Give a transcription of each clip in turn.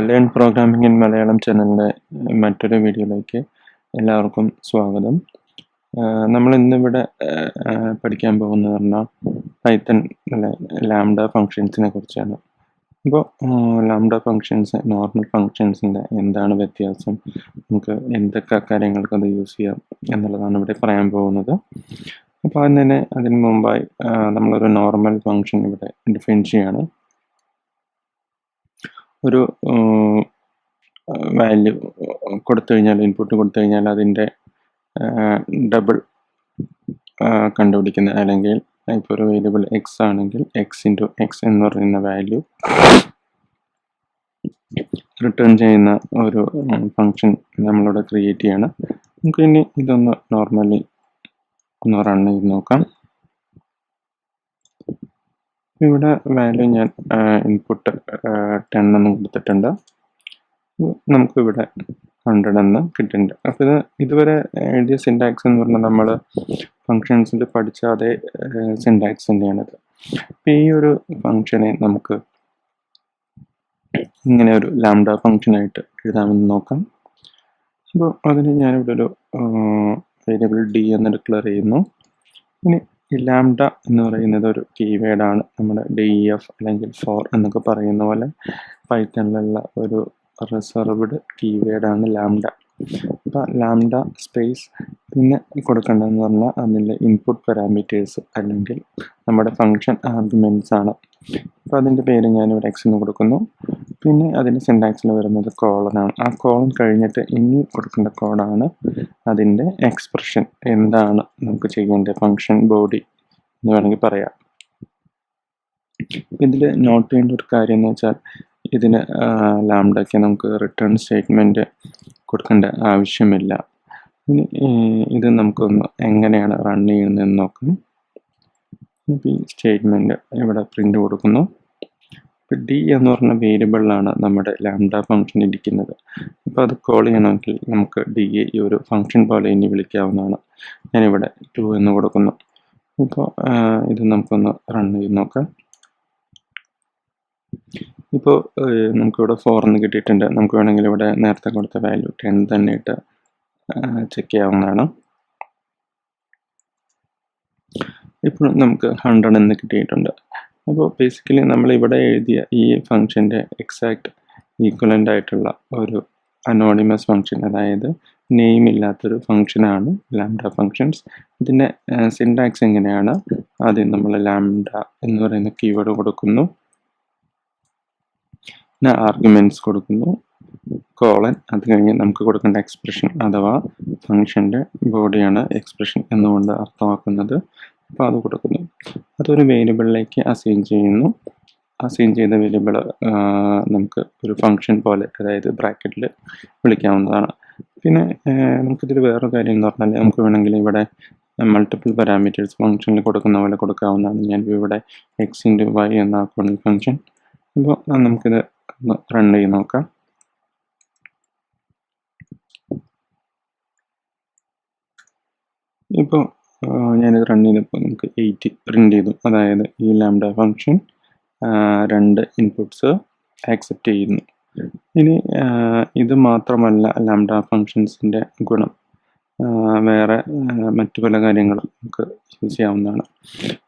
Learn programming in Malayalam ചാനലിൻ്റെ മറ്റൊരു വീഡിയോയിലേക്ക് എല്ലാവർക്കും സ്വാഗതം. നമ്മൾ ഇന്നിവിടെ പഠിക്കാൻ പോകുന്നത് പറഞ്ഞാൽ പൈത്തൺ ലാംഡ ഫങ്ഷൻസിനെ കുറിച്ചാണ്. അപ്പോൾ ലാംഡ ഫങ്ഷൻസ് നോർമൽ ഫങ്ഷൻസിൻ്റെ എന്താണ് വ്യത്യാസം, നമുക്ക് എന്തൊക്കെ കാര്യങ്ങൾക്ക് അത് യൂസ് ചെയ്യാം എന്നുള്ളതാണ് ഇവിടെ പറയാൻ പോകുന്നത്. അപ്പോൾ അതിന് മുമ്പായി നമ്മളൊരു നോർമൽ ഫങ്ഷൻ ഇവിടെ ഡിഫൈൻ ചെയ്യാണ്. ഒരു വാല്യൂ കൊടുത്തു കഴിഞ്ഞാൽ, ഇൻപുട്ട് കൊടുത്തു കഴിഞ്ഞാൽ അതിൻ്റെ ഡബിൾ കണ്ടുപിടിക്കുന്ന, അല്ലെങ്കിൽ ഇപ്പോൾ ഒരു വേരിയബിൾ എക്സ് ആണെങ്കിൽ എക്സ് ഇൻറ്റു എക്സ് എന്ന് പറയുന്ന വാല്യൂ റിട്ടേൺ ചെയ്യുന്ന ഒരു ഫങ്ഷൻ നമ്മളിവിടെ ക്രിയേറ്റ് ചെയ്യണം. നമുക്ക് ഇനി ഇതൊന്ന് നോർമലി ഒന്ന് റൺ ചെയ്ത് നോക്കാം. ഇവിടെ വാല്യൂ ഞാൻ ഇൻപുട്ട് 10 എന്ന് കൊടുത്തിട്ടുണ്ട്. നമുക്കിവിടെ 100 എന്ന് കിട്ടുന്നുണ്ട്. അപ്പോൾ ഇതുവരെ എഴുതിയ സിൻടാക്സ് എന്ന് പറഞ്ഞാൽ നമ്മൾ ഫങ്ഷൻസിൽ പഠിച്ച അതേ സിൻടാക്സ് തന്നെയാണിത്. അപ്പോൾ ഈ ഒരു ഫങ്ഷനെ നമുക്ക് ഇങ്ങനെ ഒരു ലാംഡ ഫങ്ഷനായിട്ട് എഴുതാമെന്ന് നോക്കാം. അപ്പോൾ അതിന് ഞാനിവിടെ ഒരു വേരിയബിൾ ഡി എന്ന് ഡിക്ലെയർ ചെയ്യുന്നു. ഇനി ഈ ലാംഡ എന്ന് പറയുന്നത് ഒരു കീവേഡാണ്. നമ്മുടെ DEF അല്ലെങ്കിൽ ഫോർ എന്നൊക്കെ പറയുന്ന പോലെ പൈത്തണിലുള്ള ഒരു റിസർവ്ഡ് കീവേഡാണ് ലാംഡ. അപ്പോൾ ലാംഡ സ്പേസ് പിന്നെ കൊടുക്കേണ്ടതെന്ന് പറഞ്ഞാൽ അതിൻ്റെ ഇൻപുട്ട് പാരാമീറ്റേഴ്സ് അല്ലെങ്കിൽ നമ്മുടെ ഫങ്ഷൻ ആർഗ്യുമെൻറ്റ്സ് ആണ്. അപ്പോൾ അതിൻ്റെ പേര് ഞാനിവിടെ എക്സ് എന്ന് കൊടുക്കുന്നു. പിന്നെ അതിൻ്റെ സിൻടാക്സിൽ വരുന്നത് കോളനാണ്. ആ കോളൻ കഴിഞ്ഞിട്ട് ഇനി കൊടുക്കേണ്ട കോഡാണ് അതിൻ്റെ എക്സ്പ്രഷൻ, എന്താണ് നമുക്ക് ചെയ്യേണ്ട ഫങ്ഷൻ ബോഡി എന്ന് വേണമെങ്കിൽ പറയാം. ഇതിൽ നോട്ട് ചെയ്യേണ്ട ഒരു കാര്യം എന്ന് വെച്ചാൽ, ഇതിന് ലാംഡയ്ക്ക് നമുക്ക് റിട്ടേൺ സ്റ്റേറ്റ്മെൻറ്റ് കൊടുക്കേണ്ട ആവശ്യമില്ല. ഇനി ഇത് നമുക്കൊന്ന് എങ്ങനെയാണ് റൺ ചെയ്യുന്നതെന്ന് നോക്കാം. ഇപ്പോൾ ഈ സ്റ്റേറ്റ്മെൻറ്റ് ഇവിടെ പ്രിൻ്റ് കൊടുക്കുന്നു. ഇപ്പോൾ ഡി എന്ന് പറഞ്ഞ വേരിയബിളിലാണ് നമ്മുടെ ലാംഡ ഫങ്ഷൻ ഇരിക്കുന്നത്. അപ്പോൾ അത് കോൾ ചെയ്യണമെങ്കിൽ നമുക്ക് ഡിയെ ഈ ഒരു ഫങ്ഷൻ പോലെ ഇനി വിളിക്കാവുന്നതാണ്. ഞാനിവിടെ 2 എന്ന് കൊടുക്കുന്നു. ഇപ്പോൾ ഇത് നമുക്കൊന്ന് റൺ ചെയ്ത് നോക്കാം. ഇപ്പോൾ നമുക്കിവിടെ 4 എന്ന് കിട്ടിയിട്ടുണ്ട്. നമുക്ക് വേണമെങ്കിൽ ഇവിടെ നേരത്തെ കൊടുത്ത വാല്യൂ 10 തന്നെ ഇട്ട് ചെക്ക് ചെയ്യാവുന്നതാണ്. ഇപ്പോൾ നമുക്ക് 100 എന്ന് കിട്ടിയിട്ടുണ്ട്. അപ്പോൾ ബേസിക്കലി നമ്മളിവിടെ എഴുതിയ ഈ ഫങ്ഷൻ്റെ എക്സാക്റ്റ് ഈക്വലൻ്റ് ആയിട്ടുള്ള ഒരു അനോണിമസ് ഫങ്ഷൻ, അതായത് നെയിം ഇല്ലാത്തൊരു ഫങ്ഷനാണ് ലാംഡ ഫങ്ഷൻസ്. ഇതിൻ്റെ സിൻടാക്സ് എങ്ങനെയാണ്? ആദ്യം നമ്മൾ ലാംഡ എന്ന് പറയുന്ന കീവേഡ് കൊടുക്കുന്നു, പിന്നെ ആർഗ്യുമെൻറ്റ്സ് കൊടുക്കുന്നു, കോളൻ, അത് കഴിഞ്ഞ് നമുക്ക് കൊടുക്കേണ്ട എക്സ്പ്രഷൻ അഥവാ ഫങ്ഷൻ്റെ ബോഡിയാണ് എക്സ്പ്രഷൻ എന്നുകൊണ്ട് അർത്ഥമാക്കുന്നത്. അപ്പോൾ അത് കൊടുക്കുന്നു. അതൊരു വേരിയബിളിലേക്ക് അസൈൻ ചെയ്യുന്നു. അസൈൻ ചെയ്ത വേരിയബിൾ നമുക്ക് ഒരു ഫങ്ഷൻ പോലെ, അതായത് ബ്രാക്കറ്റിൽ വിളിക്കാവുന്നതാണ്. പിന്നെ നമുക്കിതിൽ വേറൊരു കാര്യം എന്ന് പറഞ്ഞാൽ, നമുക്ക് വേണമെങ്കിൽ ഇവിടെ മൾട്ടിപ്പിൾ പാരാമീറ്റേഴ്സ് ഫങ്ഷനിൽ കൊടുക്കുന്ന പോലെ കൊടുക്കാവുന്നതാണ്. ഞാൻ ഇവിടെ എക്സ് ഇൻറ്റു വൈ എന്നാക്കുകയാണ് ഫങ്ഷൻ. അപ്പോൾ നമുക്കിത് ഒന്ന് റൺ ചെയ്ത് നോക്കാം. ഇപ്പോൾ ഞാനിത് റൺ ചെയ്തപ്പോൾ നമുക്ക് 80 പ്രിൻ്റ് ചെയ്തു. അതായത് ഈ ലാംഡ ഫങ്ഷൻ 2 ഇൻപുട്ട്സ് ആക്സെപ്റ്റ് ചെയ്യുന്നു. ഇനി ഇത് മാത്രമല്ല ലാംഡ ഫങ്ഷൻസിൻ്റെ ഗുണം, വേറെ മറ്റു പല കാര്യങ്ങളും നമുക്ക് യൂസ് ചെയ്യാവുന്നതാണ്.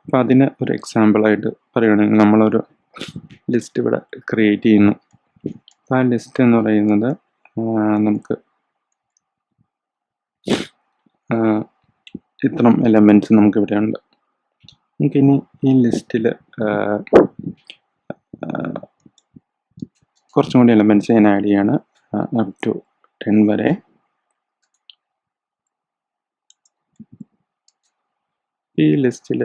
അപ്പോൾ അതിന് ഒരു എക്സാമ്പിളായിട്ട് പറയുകയാണെങ്കിൽ, നമ്മളൊരു ലിസ്റ്റ് ഇവിടെ ക്രിയേറ്റ് ചെയ്യുന്നു. ആ ലിസ്റ്റ് എന്ന് പറയുന്നത് നമുക്ക് ഇത്തരം എലമെൻറ്റ്സ് നമുക്കിവിടെ ഉണ്ട്. നമുക്കിനി ഈ ലിസ്റ്റിൽ കുറച്ചും കൂടി എലമെൻറ്റ്സ് ഞാൻ ആഡ് ചെയ്യാണ്, അപ് ടു 10 വരെ. ഈ ലിസ്റ്റിൽ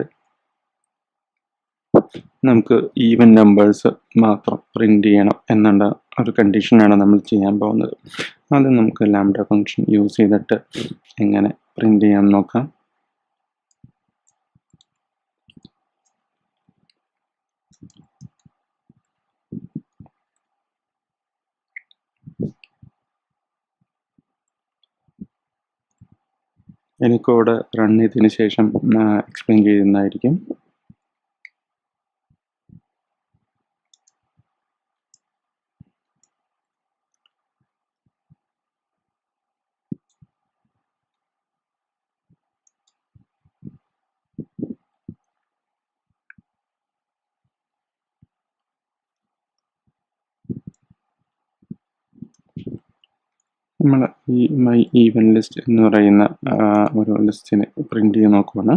നമുക്ക് ഈവൻ നമ്പേഴ്സ് മാത്രം പ്രിൻ്റ് ചെയ്യണം എന്നുള്ള ഒരു കണ്ടീഷനാണ് നമ്മൾ ചെയ്യാൻ പോകുന്നത്. അത് നമുക്ക് ലാംഡ ഫങ്ഷൻ യൂസ് ചെയ്തിട്ട് എങ്ങനെ പ്രിൻ്റ് ചെയ്യാൻ നോക്കാം. ഇനി കോഡ് റൺ ചെയ്തതിന് ശേഷം എക്സ്പ്ലെയിൻ ചെയ്യുന്നതായിരിക്കും. നമ്മൾ ഈ മൈ ഈവൻ ലിസ്റ്റ് എന്ന് പറയുന്ന ഒരു ലിസ്റ്റിനെ പ്രിന്റ് ചെയ്ത് നോക്കുവാണ്.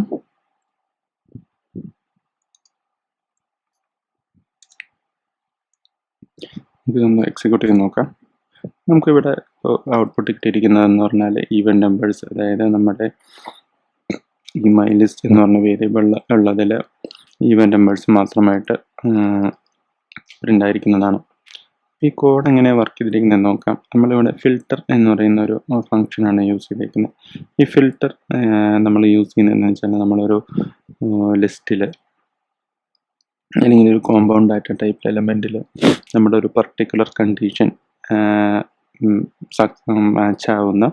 ഇതൊന്ന് എക്സിക്യൂട്ട് ചെയ്ത് നോക്കാം. നമുക്കിവിടെ ഔട്ട്പുട്ട് കിട്ടിയിരിക്കുന്നതെന്ന് പറഞ്ഞാൽ ഈവൻ നമ്പേഴ്സ്, അതായത് നമ്മുടെ ഈ മൈ ലിസ്റ്റ് എന്ന് പറഞ്ഞ വേരിയബിൾ ഉള്ളതിൽ ഈവൻ നമ്പേഴ്സ് മാത്രമായിട്ട് പ്രിൻ്റ് ആയിരിക്കുന്നതാണ്. ഈ കോഡ് എങ്ങനെ വർക്ക് ചെയ്തിരിക്കുന്നതെന്ന് നോക്കാം. നമ്മളിവിടെ ഫിൽട്ടർ എന്ന് പറയുന്ന ഒരു ഫംഗ്ഷനാണ് യൂസ് ചെയ്തിരിക്കുന്നത്. ഈ ഫിൽട്ടർ നമ്മൾ യൂസ് ചെയ്യുന്നതെന്ന് വെച്ചാൽ നമ്മളൊരു ലിസ്റ്റിൽ അല്ലെങ്കിൽ ഒരു കോമ്പൗണ്ട് ഡാറ്റ ടൈപ്പ് എലമെൻറ്റിൽ നമ്മുടെ ഒരു പർട്ടിക്കുലർ കണ്ടീഷൻ മാച്ച് ആവുന്ന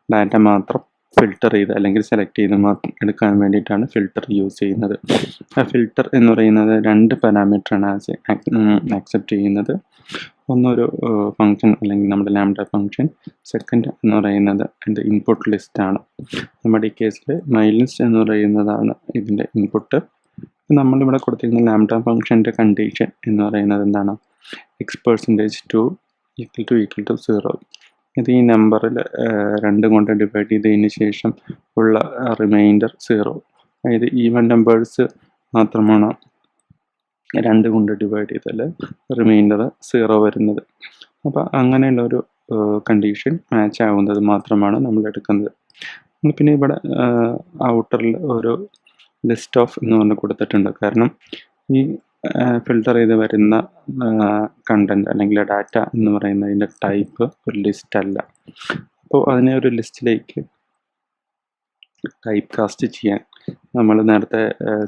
ഡാറ്റ മാത്രം ഫിൽട്ടർ ചെയ്ത് അല്ലെങ്കിൽ സെലക്ട് ചെയ്ത് മാത്രം എടുക്കാൻ വേണ്ടിയിട്ടാണ് ഫിൽട്ടർ യൂസ് ചെയ്യുന്നത്. ആ ഫിൽട്ടർ എന്ന് പറയുന്നത് 2 പാരാമീറ്ററാണ് ആക്സെപ്റ്റ് ചെയ്യുന്നത്. ഒന്നൊരു ഫംഗ്ഷൻ അല്ലെങ്കിൽ നമ്മുടെ ലാംഡ ഫംഗ്ഷൻ, സെക്കൻഡ് എന്ന് പറയുന്നത് അതിൻ്റെ ഇൻപുട്ട് ലിസ്റ്റാണ്. നമ്മുടെ ഈ കേസിൽ മൈ ലിസ്റ്റ് എന്ന് പറയുന്നതാണ് ഇതിൻ്റെ ഇൻപുട്ട്. നമ്മളിവിടെ കൊടുത്തിരിക്കുന്ന ലാംഡ ഫംഗ്ഷൻ്റെ കണ്ടീഷൻ എന്ന് പറയുന്നത് എന്താണ്? x%2 = 0. ഇത് ഈ നമ്പറിൽ 2 കൊണ്ട് ഡിവൈഡ് ചെയ്തതിന് ശേഷം ഉള്ള റിമൈൻഡർ 0. അതായത് ഈവൻ നമ്പേഴ്സ് മാത്രമാണ് 2 കൊണ്ട് ഡിവൈഡ് ചെയ്താൽ റിമൈൻഡർ 0 വരുന്നത്. അപ്പോൾ അങ്ങനെയുള്ളൊരു കണ്ടീഷൻ മാച്ച് ആവുന്നത് മാത്രമാണ് നമ്മൾ എടുക്കുന്നത്. പിന്നെ ഇവിടെ ഔട്ടറിൽ ഒരു ലിസ്റ്റ് ഓഫ് എന്ന് പറഞ്ഞ് കൊടുത്തിട്ടുണ്ട്. കാരണം ഈ ഫിൽട്ടർ ചെയ്ത് വരുന്ന കണ്ടൻറ്റ് അല്ലെങ്കിൽ ഡാറ്റ എന്ന് പറയുന്നതിൻ്റെ ടൈപ്പ് ഒരു ലിസ്റ്റ് അല്ല. അപ്പോൾ അതിനെ ഒരു ലിസ്റ്റിലേക്ക് ടൈപ്പ് കാസ്റ്റ് ചെയ്യാൻ നമ്മൾ നേരത്തെ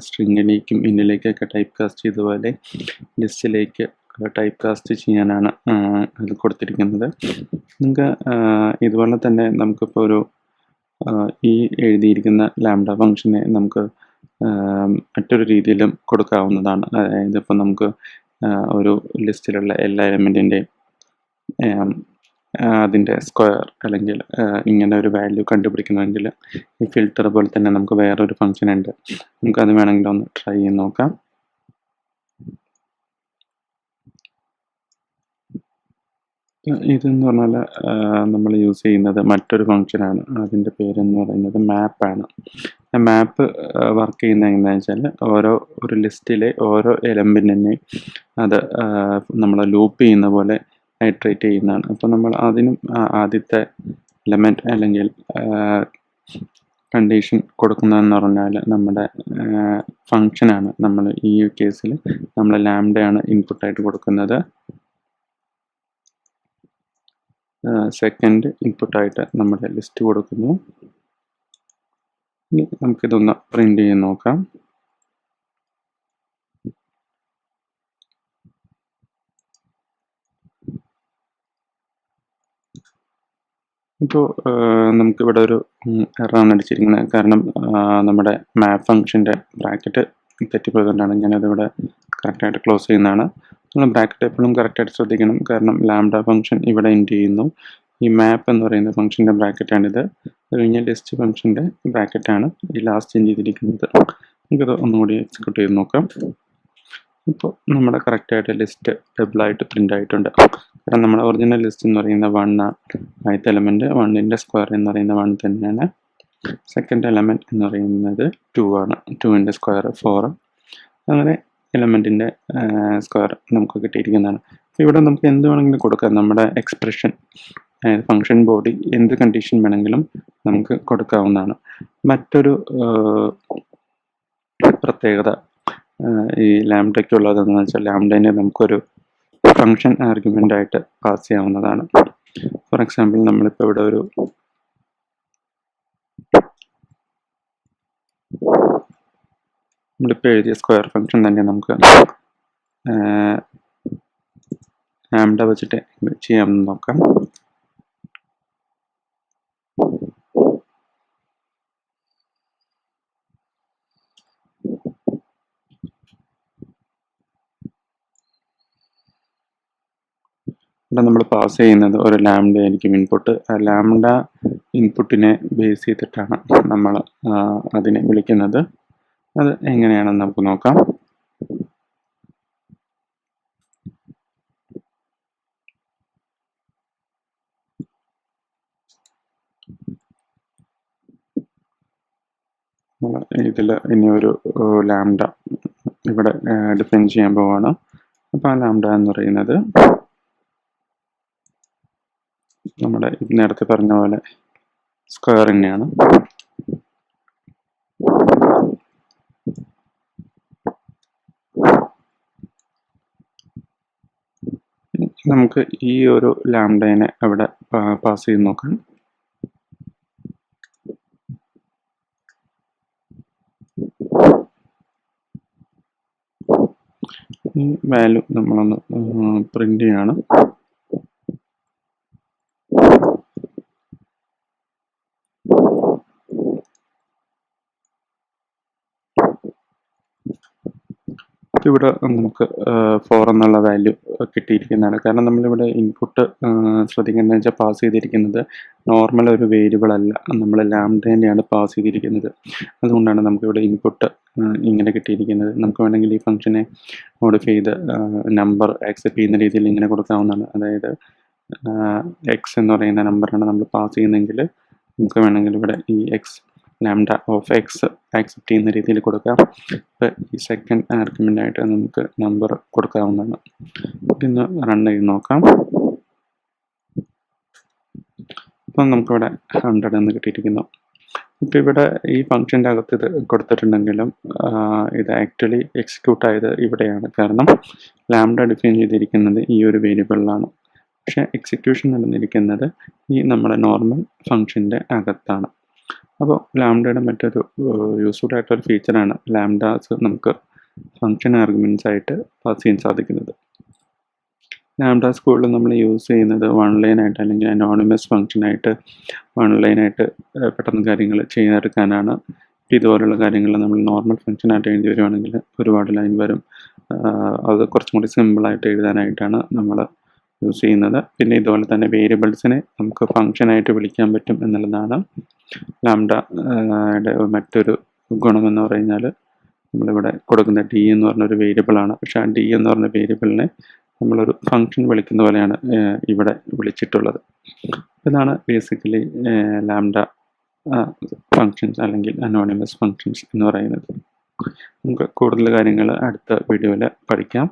സ്ട്രിങ്ങിലേക്കും ഇന്നിലേക്കൊക്കെ ടൈപ്പ് കാസ്റ്റ് ചെയ്തതുപോലെ ലിസ്റ്റിലേക്ക് ടൈപ്പ് കാസ്റ്റ് ചെയ്യാനാണ് അത് കൊടുത്തിരിക്കുന്നത്. നിങ്ങൾക്ക് ഇതുപോലെ തന്നെ നമുക്കിപ്പോൾ ഒരു ഈ എഴുതിയിരിക്കുന്ന ലാംഡ ഫംഗ്ഷനെ നമുക്ക് മറ്റൊരു രീതിയിലും കൊടുക്കാവുന്നതാണ്. അതായത് ഇപ്പോൾ നമുക്ക് ഒരു ലിസ്റ്റിലുള്ള എല്ലാ എലമെൻറ്റിൻ്റെയും അതിൻ്റെ സ്ക്വയർ അല്ലെങ്കിൽ ഇങ്ങനെ ഒരു വാല്യൂ കണ്ടുപിടിക്കണമെങ്കിൽ ഈ ഫിൽട്ടർ പോലെ തന്നെ നമുക്ക് വേറൊരു ഫംഗ്ഷൻ ഉണ്ട്. നമുക്കത് വേണമെങ്കിൽ ഒന്ന് ട്രൈ ചെയ്ത് നോക്കാം. ഇതെന്ന് പറഞ്ഞാൽ നമ്മൾ യൂസ് ചെയ്യുന്നത് മറ്റൊരു ഫംഗ്ഷനാണ്. അതിൻ്റെ പേരെന്ന് പറയുന്നത് മാപ്പാണ്. മാപ്പ് വർക്ക് ചെയ്യുന്നത് എങ്ങനെയാണെന്ന് വെച്ചാൽ ഒരു ലിസ്റ്റിലെ ഓരോ എലമെൻറ്റിനെയും അത് നമ്മൾ ലൂപ്പ് ചെയ്യുന്ന പോലെ ഐട്രേറ്റ് ചെയ്യുന്നതാണ്. അപ്പോൾ നമ്മൾ അതിനും ആദ്യത്തെ എലമെൻറ്റ് അല്ലെങ്കിൽ കണ്ടീഷൻ കൊടുക്കുന്നതെന്ന് പറഞ്ഞാൽ നമ്മുടെ ഫംഗ്ഷനാണ്. നമ്മൾ ഈ കേസിൽ നമ്മൾ ലാംഡയാണ് ഇൻപുട്ടായിട്ട് കൊടുക്കുന്നത്. സെക്കൻഡ് ഇൻപുട്ടായിട്ട് നമ്മുടെ ലിസ്റ്റ് കൊടുക്കുന്നു. ഇനി നമുക്കിതൊന്ന് പ്രിൻ്റ് ചെയ്ത് നോക്കാം. ഇപ്പോൾ നമുക്കിവിടെ ഒരു എററാണ് അടിച്ചിരിക്കുന്നത്. കാരണം നമ്മുടെ മാപ്പ് ഫംഗ്ഷൻ്റെ ബ്രാക്കറ്റ് തെറ്റിപ്പോയതുകൊണ്ടാണ്. ഞാനതിവിടെ കറക്റ്റായിട്ട് ക്ലോസ് ചെയ്യുന്നതാണ്. നമ്മൾ ബ്രാക്കറ്റ് എപ്പോഴും കറക്റ്റായിട്ട് ശ്രദ്ധിക്കണം. കാരണം ലാംഡ ഫംഗ്ഷൻ ഇവിടെ എൻഡ് ചെയ്യുന്നു. ഈ മാപ്പ് എന്ന് പറയുന്ന ഫംഗ്ഷൻ്റെ ബ്രാക്കറ്റാണിത്. അത് കഴിഞ്ഞ ലിസ്റ്റ് ഫംഗ്ഷൻ്റെ ബ്രാക്കറ്റാണ് ഈ ലാസ്റ്റ് എൻഡ് ചെയ്തിരിക്കുന്നത്. നമുക്കത് ഒന്നുകൂടി എക്സിക്യൂട്ട് ചെയ്ത് നോക്കാം. ഇപ്പോൾ നമ്മുടെ കറക്റ്റായിട്ട് ലിസ്റ്റ് ഡബിളായിട്ട് പ്രിൻ്റ് ആയിട്ടുണ്ട്. കാരണം നമ്മുടെ ഒറിജിനൽ ലിസ്റ്റ് എന്ന് പറയുന്ന 1 ആദ്യത്തെ എലമെൻറ്റ്, 1ൻ്റെ സ്ക്വയർ എന്ന് പറയുന്ന 1 തന്നെയാണ്. സെക്കൻഡ് എലമെൻറ്റ് എന്ന് പറയുന്നത് 2 ആണ്. 2ൻ്റെ സ്ക്വയർ 4. അങ്ങനെ എലമെൻറ്റിൻ്റെ സ്ക്വയർ നമുക്ക് കിട്ടിയിരിക്കുന്നതാണ്. ഇവിടെ നമുക്ക് എന്ത് വേണമെങ്കിലും കൊടുക്കാം. നമ്മുടെ എക്സ്പ്രഷൻ ഫംഗ്ഷൻ ബോഡി എന്ത് കണ്ടീഷൻ വേണമെങ്കിലും നമുക്ക് കൊടുക്കാവുന്നതാണ്. മറ്റൊരു പ്രത്യേകത ഈ ലാംഡയ്ക്കുള്ളതെന്ന് വെച്ചാൽ ലാംഡേനെ നമുക്കൊരു ഫംഗ്ഷൻ ആർഗ്യുമെൻ്റ് ആയിട്ട് പാസ് ചെയ്യാവുന്നതാണ്. ഫോർ എക്സാമ്പിൾ നമ്മളിപ്പോൾ ഇവിടെ ഒരു നമ്മളിപ്പോൾ എഴുതിയ സ്ക്വയർ ഫംഗ്ഷൻ തന്നെ നമുക്ക് ലാംഡ വെച്ചിട്ട് ചെയ്യാമെന്ന് നോക്കാം. ഇവിടെ നമ്മൾ പാസ് ചെയ്യുന്നത് ഒരു ലാംഡ ആയിരിക്കും ഇൻപുട്ട്. ആ ലാംഡ ഇൻപുട്ടിനെ ബേസ് ചെയ്തിട്ടാണ് നമ്മൾ അതിനെ വിളിക്കുന്നത്. അത് എങ്ങനെയാണെന്ന് നമുക്ക് നോക്കാം. നമ്മൾ ഇതിൽ ഇനി ഒരു ലാംഡ ഇവിടെ ഡിഫൈൻ ചെയ്യാൻ പോവാണ്. അപ്പോൾ ആ ലാംഡ എന്ന് പറയുന്നത് നമ്മുടെ നേരത്തെ പറഞ്ഞ പോലെ സ്ക്വയർ തന്നെയാണ്. നമുക്ക് ഈ ഒരു ലാംഡേനെ അവിടെ പാസ് ചെയ്ത് നോക്കാം. ഈ വാല്യൂ നമ്മളൊന്ന് പ്രിന്റ് ചെയ്യാണ്. ഇവിടെ നമുക്ക് 4 എന്നുള്ള വാല്യൂ കിട്ടിയിരിക്കുന്നതാണ്. കാരണം നമ്മളിവിടെ ഇൻപുട്ട് ശ്രദ്ധിക്കേണ്ടതെന്ന് വെച്ചാൽ പാസ് ചെയ്തിരിക്കുന്നത് നോർമൽ ഒരു വേരിയബിൾ അല്ല, നമ്മൾ ലാംഡേനെയാണ് പാസ് ചെയ്തിരിക്കുന്നത്. അതുകൊണ്ടാണ് നമുക്കിവിടെ ഇൻപുട്ട് ഇങ്ങനെ കിട്ടിയിരിക്കുന്നത്. നമുക്ക് വേണമെങ്കിൽ ഈ ഫംഗ്ഷനെ മോഡിഫൈ ചെയ്ത് നമ്പർ ആക്സെപ്റ്റ് ചെയ്യുന്ന രീതിയിൽ ഇങ്ങനെ കൊടുക്കാവുന്നതാണ്. അതായത് എക്സ് എന്ന് പറയുന്ന നമ്പറാണ് നമ്മൾ പാസ് ചെയ്യുന്നതെങ്കിൽ നമുക്ക് വേണമെങ്കിൽ ഇവിടെ ഈ X lambda of X accept ചെയ്യുന്ന രീതിയിൽ കൊടുക്കാം. ഇപ്പോൾ ഈ സെക്കൻഡ് ആർഗ്യുമെൻ്റ് ആയിട്ട് നമുക്ക് നമ്പർ കൊടുക്കാവുന്നതാണ്. ഇന്ന് റൺ ചെയ്ത് നോക്കാം. അപ്പം നമുക്കിവിടെ 100 എന്ന് കിട്ടിയിരിക്കുന്നു. ഇപ്പോൾ ഇവിടെ ഈ ഫംഗ്ഷൻ്റെ അകത്ത് ഇത് കൊടുത്തിട്ടുണ്ടെങ്കിലും ഇത് ആക്ച്വലി എക്സിക്യൂട്ട് ആയത് ഇവിടെയാണ്. കാരണം ലാംഡ ഡിഫൈൻ ചെയ്തിരിക്കുന്നത് ഈ ഒരു വേരിയബിളിലാണ്. പക്ഷേ എക്സിക്യൂഷൻ നടന്നിരിക്കുന്നത് ഈ നമ്മുടെ നോർമൽ ഫംഗ്ഷൻ്റെ അകത്താണ്. അപ്പോൾ ലാംഡയുടെ മറ്റൊരു യൂസ്ഫുൾ ആയിട്ടൊരു ഫീച്ചറാണ് ലാംഡാസ് നമുക്ക് ഫംഗ്ഷൻ ആർഗ്യുമെൻറ്റ്സ് ആയിട്ട് പാസ് ചെയ്യാൻ സാധിക്കുന്നത്. ലാംഡാസ് കൂടുതലും നമ്മൾ യൂസ് ചെയ്യുന്നത് വൺ ലൈനായിട്ട് അല്ലെങ്കിൽ അനോണിമസ് ഫംഗ്ഷനായിട്ട് വൺ ലൈനായിട്ട് പെട്ടെന്ന് കാര്യങ്ങൾ ചെയ്തെടുക്കാനാണ്. ഇതുപോലുള്ള കാര്യങ്ങൾ നമ്മൾ നോർമൽ ഫംഗ്ഷനായിട്ട് എഴുതി വരുവാണെങ്കിൽ ഒരുപാട് ലൈൻ വരും. അത് കുറച്ചും കൂടി സിമ്പിളായിട്ട് എഴുതാനായിട്ടാണ് നമ്മൾ യൂസ് ചെയ്യുന്നത്. പിന്നെ ഇതുപോലെ തന്നെ വേരിയബിൾസിനെ നമുക്ക് ഫംഗ്ഷനായിട്ട് വിളിക്കാൻ പറ്റും എന്നുള്ളതാണ് ലാംഡയുടെ മറ്റൊരു ഗുണമെന്ന് പറഞ്ഞാൽ നമ്മളിവിടെ കൊടുക്കുന്ന ഡി എന്ന് പറഞ്ഞൊരു വേരിയബിളാണ്. പക്ഷേ ആ ഡി എന്ന് പറഞ്ഞ വേരിയബിളിനെ നമ്മളൊരു ഫംഗ്ഷൻ വിളിക്കുന്ന പോലെയാണ് ഇവിടെ വിളിച്ചിട്ടുള്ളത്. ഇതാണ് ബേസിക്കലി ലാംഡ ഫങ്ഷൻസ് അല്ലെങ്കിൽ അനോണിമസ് ഫങ്ഷൻസ് എന്ന് പറയുന്നത്. നമുക്ക് കൂടുതൽ കാര്യങ്ങൾ അടുത്ത വീഡിയോയിൽ പഠിക്കാം.